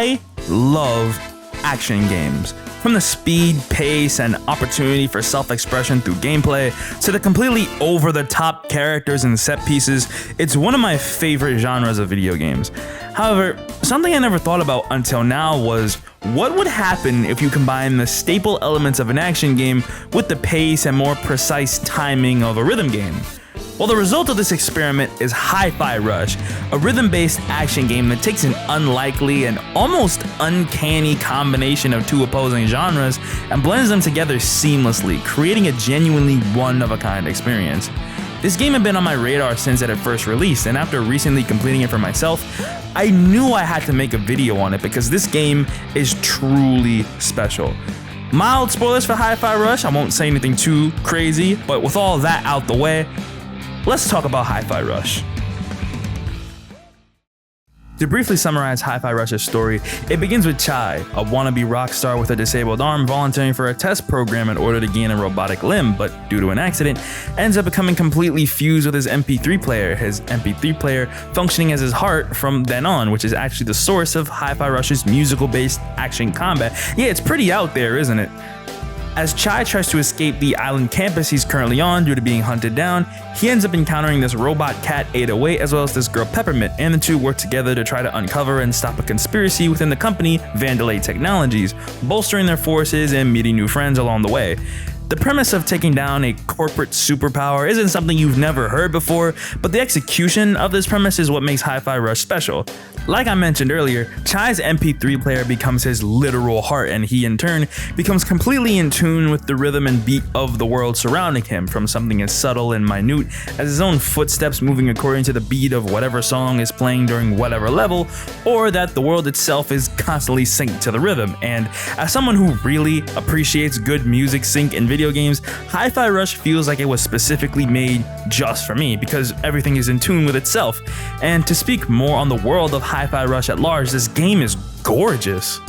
I love action games. From the speed, pace, and opportunity for self-expression through gameplay, to the completely over-the-top characters and set pieces, it's one of my favorite genres of video games. However, something I never thought about until now was, what would happen if you combine the staple elements of an action game with the pace and more precise timing of a rhythm game? Well, the result of this experiment is Hi-Fi-Rush, a rhythm-based action game that takes an unlikely and almost uncanny combination of two opposing genres and blends them together seamlessly, creating a genuinely one-of-a-kind experience. This game had been on my radar since it had first released, and after recently completing it for myself, I knew I had to make a video on it because this game is truly special. Mild spoilers for Hi-Fi-Rush, I won't say anything too crazy, but with all that out the way, let's talk about Hi-Fi-Rush. To briefly summarize Hi-Fi-Rush's story, it begins with Chai, a wannabe rock star with a disabled arm volunteering for a test program in order to gain a robotic limb, but due to an accident, ends up becoming completely fused with his MP3 player, functioning as his heart from then on, which is actually the source of Hi-Fi-Rush's musical-based action combat. Yeah, it's pretty out there, isn't it? As Chai tries to escape the island campus he's currently on due to being hunted down, he ends up encountering this robot cat 808 as well as this girl Peppermint, and the two work together to try to uncover and stop a conspiracy within the company Vandelay Technologies, bolstering their forces and meeting new friends along the way. The premise of taking down a corporate superpower isn't something you've never heard before, but the execution of this premise is what makes Hi-Fi-Rush special. Like I mentioned earlier, Chai's MP3 player becomes his literal heart, and he in turn becomes completely in tune with the rhythm and beat of the world surrounding him, from something as subtle and minute as his own footsteps moving according to the beat of whatever song is playing during whatever level, or that the world itself is constantly synced to the rhythm. And as someone who really appreciates good music sync in video games, Hi-Fi-Rush feels like it was specifically made just for me because everything is in tune with itself. And to speak more on the world of Hi-Fi-Rush at large, this game is gorgeous.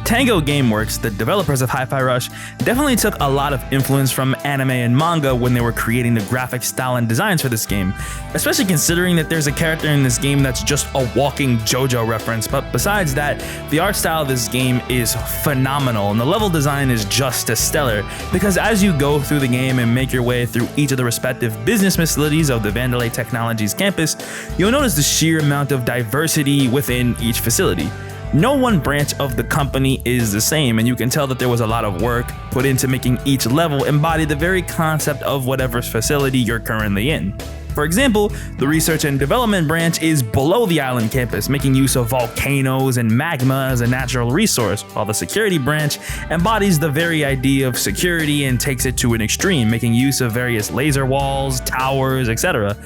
Tango Gameworks, the developers of Hi-Fi-Rush, definitely took a lot of influence from anime and manga when they were creating the graphic style and designs for this game, especially considering that there's a character in this game that's just a walking JoJo reference. But besides that, the art style of this game is phenomenal and the level design is just as stellar, because as you go through the game and make your way through each of the respective business facilities of the Vandelay Technologies campus, you'll notice the sheer amount of diversity within each facility. No one branch of the company is the same, and you can tell that there was a lot of work put into making each level embody the very concept of whatever facility you're currently in. For example, the research and development branch is below the island campus, making use of volcanoes and magma as a natural resource, while the security branch embodies the very idea of security and takes it to an extreme, making use of various laser walls, towers, etc.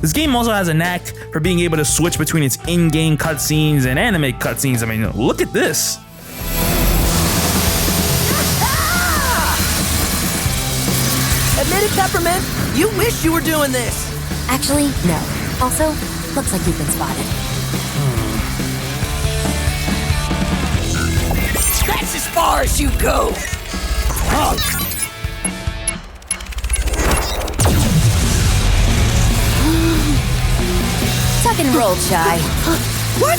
This game also has a knack for being able to switch between its in-game cutscenes and anime cutscenes. I mean, look at this. Admit it, Peppermint, you wish you were doing this. Actually, no. Also, looks like you've been spotted. That's as far as you go. Tuck and roll, Chai. What?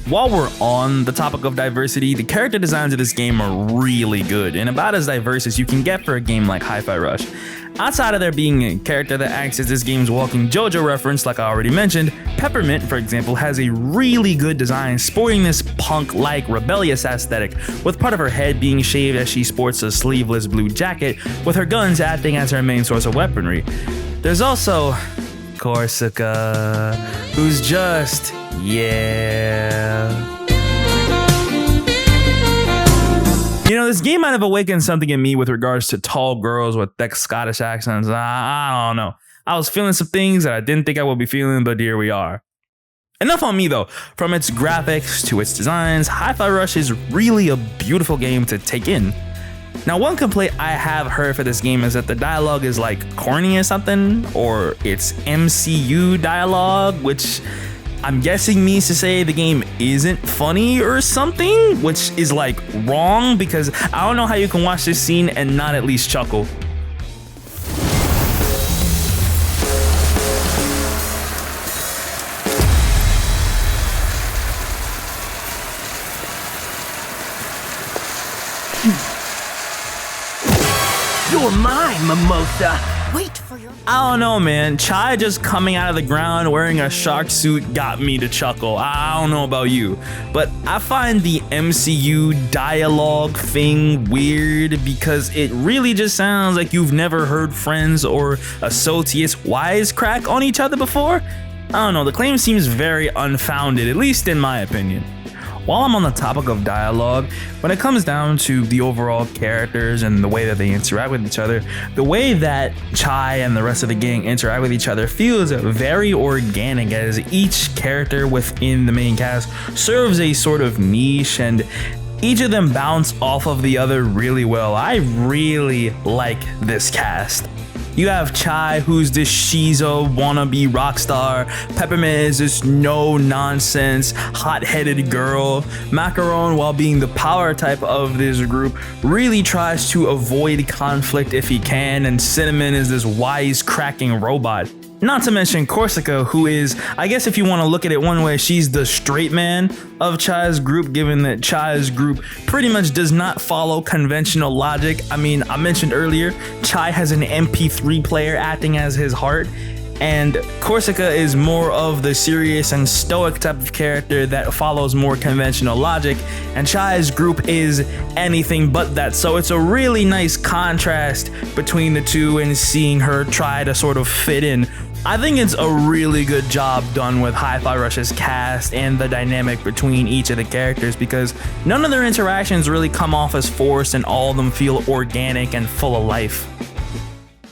While we're on the topic of diversity, the character designs of this game are really good and about as diverse as you can get for a game like Hi-Fi-Rush. Outside of there being a character that acts as this game's walking JoJo reference like I already mentioned, Peppermint, for example, has a really good design sporting this punk-like rebellious aesthetic, with part of her head being shaved as she sports a sleeveless blue jacket, with her guns acting as her main source of weaponry. There's also Corsica, who's just, yeah. You know, this game might have awakened something in me with regards to tall girls with thick Scottish accents. I don't know. I was feeling some things that I didn't think I would be feeling, but here we are. Enough on me though. From its graphics to its designs, Hi-Fi-Rush is really a beautiful game to take in. Now, one complaint I have heard for this game is that the dialogue is like corny or something, or it's MCU dialogue, which I'm guessing means to say the game isn't funny or something, which is like wrong because I don't know how you can watch this scene and not at least chuckle. You're mine, Mimosa. Wait for your... I don't know, man. Chai just coming out of the ground wearing a shark suit got me to chuckle. I don't know about you, but I find the MCU dialogue thing weird because it really just sounds like you've never heard friends or associates wisecrack on each other before. I don't know, the claim seems very unfounded, at least in my opinion. While I'm on the topic of dialogue, when it comes down to the overall characters and the way that they interact with each other, the way that Chai and the rest of the gang interact with each other feels very organic, as each character within the main cast serves a sort of niche and each of them bounce off of the other really well. I really like this cast. You have Chai, who's this Shiza wannabe rock star. Peppermint is this no-nonsense, hot-headed girl. Macaron, while being the power type of this group, really tries to avoid conflict if he can, and Cinnamon is this wise-cracking robot. Not to mention Corsica, who is, I guess if you want to look at it one way, she's the straight man of Chai's group, given that Chai's group pretty much does not follow conventional logic. I mean, I mentioned earlier, Chai has an MP3 player acting as his heart, and Corsica is more of the serious and stoic type of character that follows more conventional logic, and Chai's group is anything but that. So it's a really nice contrast between the two and seeing her try to sort of fit in. I think it's a really good job done with Hi-Fi-Rush's cast and the dynamic between each of the characters, because none of their interactions really come off as forced and all of them feel organic and full of life.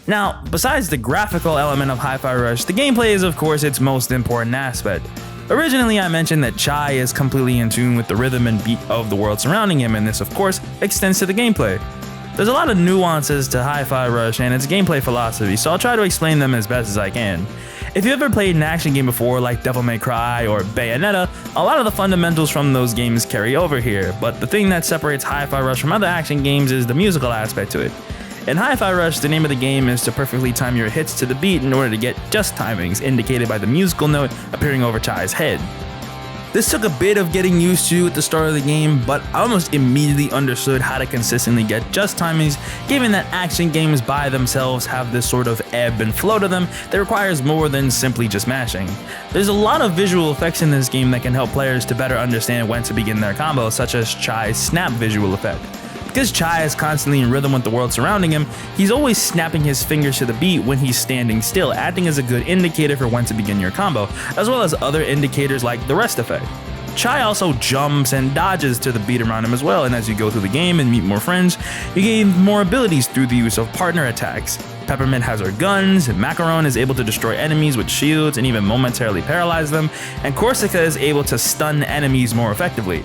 Now, besides the graphical element of Hi-Fi-Rush, the gameplay is of course its most important aspect. Originally, I mentioned that Chai is completely in tune with the rhythm and beat of the world surrounding him, and this of course extends to the gameplay. There's a lot of nuances to Hi-Fi-Rush and its gameplay philosophy, so I'll try to explain them as best as I can. If you ever played an action game before like Devil May Cry or Bayonetta, a lot of the fundamentals from those games carry over here, but the thing that separates Hi-Fi-Rush from other action games is the musical aspect to it. In Hi-Fi-Rush, the name of the game is to perfectly time your hits to the beat in order to get just timings, indicated by the musical note appearing over Chai's head. This took a bit of getting used to at the start of the game, but I almost immediately understood how to consistently get just timings, given that action games by themselves have this sort of ebb and flow to them that requires more than simply just mashing. There's a lot of visual effects in this game that can help players to better understand when to begin their combo, such as Chai's snap visual effect. Because Chai is constantly in rhythm with the world surrounding him, he's always snapping his fingers to the beat when he's standing still, acting as a good indicator for when to begin your combo, as well as other indicators like the rest effect. Chai also jumps and dodges to the beat around him as well, and as you go through the game and meet more friends, you gain more abilities through the use of partner attacks. Peppermint has her guns, Macaron is able to destroy enemies with shields and even momentarily paralyze them, and Corsica is able to stun enemies more effectively.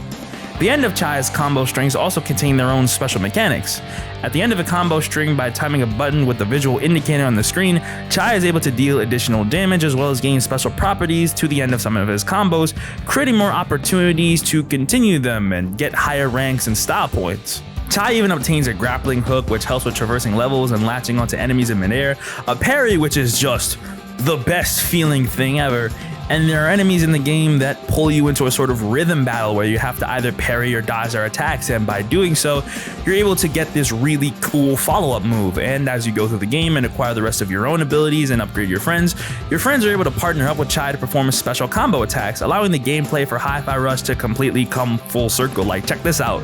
The end of Chai's combo strings also contain their own special mechanics. At the end of a combo string, by timing a button with the visual indicator on the screen, Chai is able to deal additional damage as well as gain special properties to the end of some of his combos, creating more opportunities to continue them and get higher ranks and style points. Chai even obtains a grappling hook, which helps with traversing levels and latching onto enemies in midair, a parry, which is just the best feeling thing ever, and there are enemies in the game that pull you into a sort of rhythm battle where you have to either parry or dodge their attacks, and by doing so, you're able to get this really cool follow-up move. And as you go through the game and acquire the rest of your own abilities and upgrade your friends are able to partner up with Chai to perform special combo attacks, allowing the gameplay for Hi-Fi-Rush to completely come full circle. Like, check this out.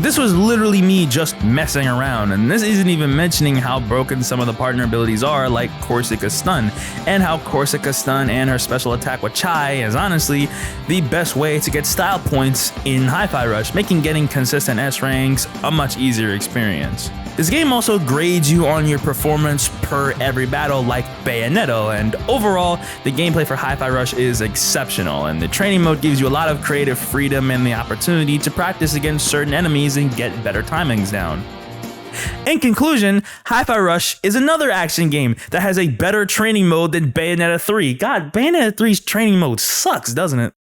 This was literally me just messing around, and this isn't even mentioning how broken some of the partner abilities are, like Corsica's stun, and how Corsica's stun and her special attack with Chai is honestly the best way to get style points in Hi-Fi Rush, making getting consistent S ranks a much easier experience. This game also grades you on your performance per every battle like Bayonetta, and overall, the gameplay for Hi-Fi Rush is exceptional, and the training mode gives you a lot of creative freedom and the opportunity to practice against certain enemies and get better timings down. In conclusion, Hi-Fi Rush is another action game that has a better training mode than Bayonetta 3. God, Bayonetta 3's training mode sucks, doesn't it?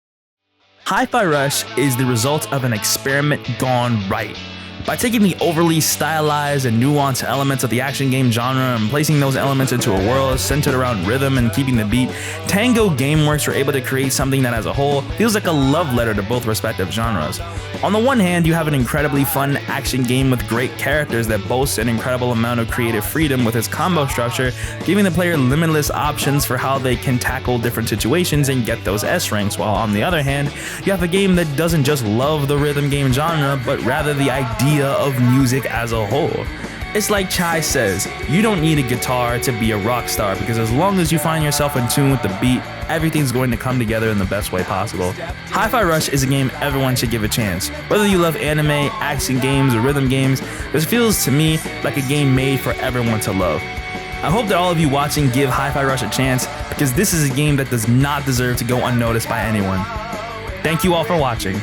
Hi-Fi Rush is the result of an experiment gone right. By taking the overly stylized and nuanced elements of the action game genre and placing those elements into a world centered around rhythm and keeping the beat, Tango Gameworks were able to create something that as a whole feels like a love letter to both respective genres. On the one hand, you have an incredibly fun action game with great characters that boasts an incredible amount of creative freedom with its combo structure, giving the player limitless options for how they can tackle different situations and get those S ranks, while on the other hand, you have a game that doesn't just love the rhythm game genre, but rather the idea of music as a whole. It's like Chai says, you don't need a guitar to be a rock star, because as long as you find yourself in tune with the beat, everything's going to come together in the best way possible. Hi-Fi Rush is a game everyone should give a chance. Whether you love anime, action games, or rhythm games, this feels to me like a game made for everyone to love. I hope that all of you watching give Hi-Fi Rush a chance, because this is a game that does not deserve to go unnoticed by anyone. Thank you all for watching.